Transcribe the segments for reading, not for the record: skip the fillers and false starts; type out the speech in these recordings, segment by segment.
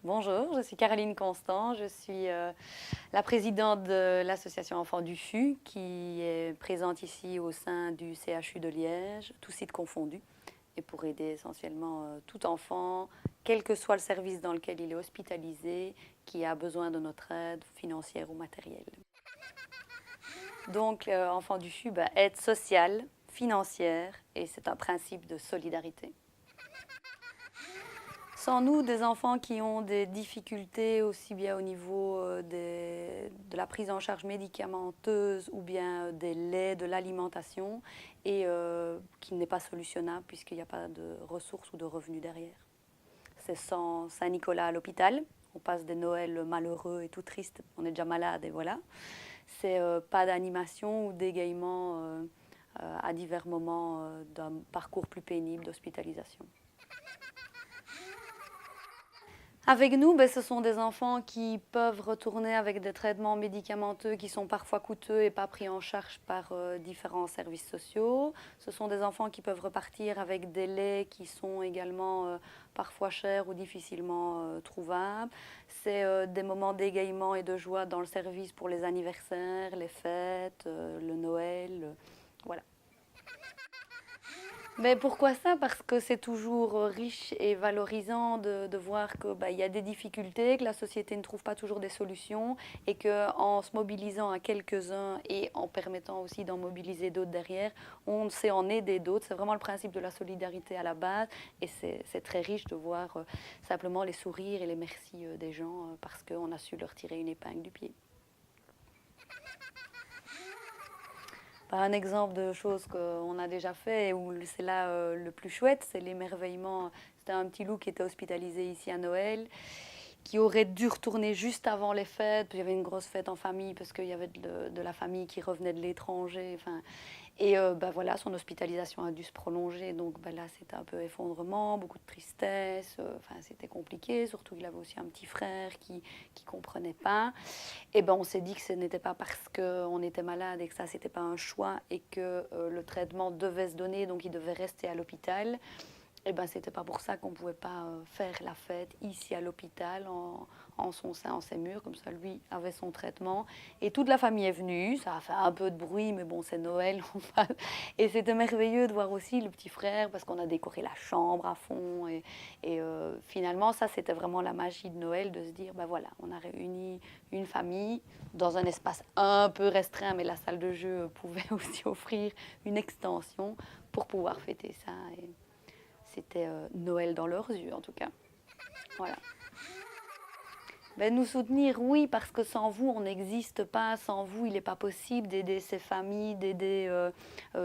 Bonjour, je suis Caroline Constant, je suis la présidente de l'association Enfants du FU qui est présente ici au sein du CHU de Liège, tous sites confondus, et pour aider essentiellement tout enfant, quel que soit le service dans lequel il est hospitalisé, qui a besoin de notre aide financière ou matérielle. Donc, Enfants du FU, aide sociale, financière, et c'est un principe de solidarité. Sans nous, des enfants qui ont des difficultés aussi bien au niveau de la prise en charge médicamenteuse ou bien des laits, de l'alimentation, et qui n'est pas solutionnable puisqu'il n'y a pas de ressources ou de revenus derrière. C'est sans Saint-Nicolas à l'hôpital, on passe des Noëls malheureux et tout tristes, on est déjà malade et voilà. C'est pas d'animation ou d'égaiement à divers moments d'un parcours plus pénible d'hospitalisation. Avec nous, ce sont des enfants qui peuvent retourner avec des traitements médicamenteux qui sont parfois coûteux et pas pris en charge par différents services sociaux. Ce sont des enfants qui peuvent repartir avec des laits qui sont également parfois chers ou difficilement trouvables. C'est des moments d'égaiement et de joie dans le service pour les anniversaires, les fêtes, le Noël. Voilà. Mais pourquoi ça? Parce que c'est toujours riche et valorisant de voir qu'il y a des difficultés, que la société ne trouve pas toujours des solutions et qu'en se mobilisant à quelques-uns et en permettant aussi d'en mobiliser d'autres derrière, on sait en aider d'autres. C'est vraiment le principe de la solidarité à la base et c'est très riche de voir simplement les sourires et les merci des gens parce qu'on a su leur tirer une épingle du pied. Un exemple de choses qu'on a déjà fait et où c'est là le plus chouette, c'est l'émerveillement. C'était un petit loup qui était hospitalisé ici à Noël, qui aurait dû retourner juste avant les fêtes. Puis il y avait une grosse fête en famille parce qu'il y avait de la famille qui revenait de l'étranger. Enfin, et voilà, son hospitalisation a dû se prolonger. Donc là, c'était un peu effondrement, beaucoup de tristesse. Enfin, c'était compliqué. Surtout qu'il avait aussi un petit frère qui ne comprenait pas. Et on s'est dit que ce n'était pas parce qu'on était malade et que ça, c'était pas un choix et que le traitement devait se donner, donc il devait rester à l'hôpital. C'était pas pour ça qu'on pouvait pas faire la fête ici à l'hôpital en son sein, en ses murs, comme ça lui avait son traitement. Et toute la famille est venue, ça a fait un peu de bruit, mais bon, c'est Noël. Et c'était merveilleux de voir aussi le petit frère, parce qu'on a décoré la chambre à fond. Et finalement, ça, c'était vraiment la magie de Noël, de se dire, voilà, on a réuni une famille dans un espace un peu restreint, mais la salle de jeu pouvait aussi offrir une extension pour pouvoir fêter ça. Et c'était Noël dans leurs yeux, en tout cas. Voilà. Nous soutenir, oui, parce que sans vous, on n'existe pas. Sans vous, il n'est pas possible d'aider ces familles, d'aider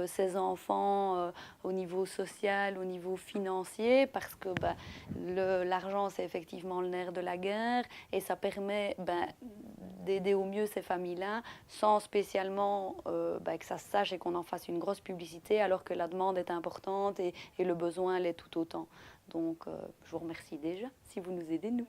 ces enfants au niveau social, au niveau financier, parce que l'argent, c'est effectivement le nerf de la guerre, et ça permet d'aider au mieux ces familles-là, sans spécialement que ça se sache et qu'on en fasse une grosse publicité, alors que la demande est importante et le besoin l'est tout autant. Donc, je vous remercie déjà si vous nous aidez, nous.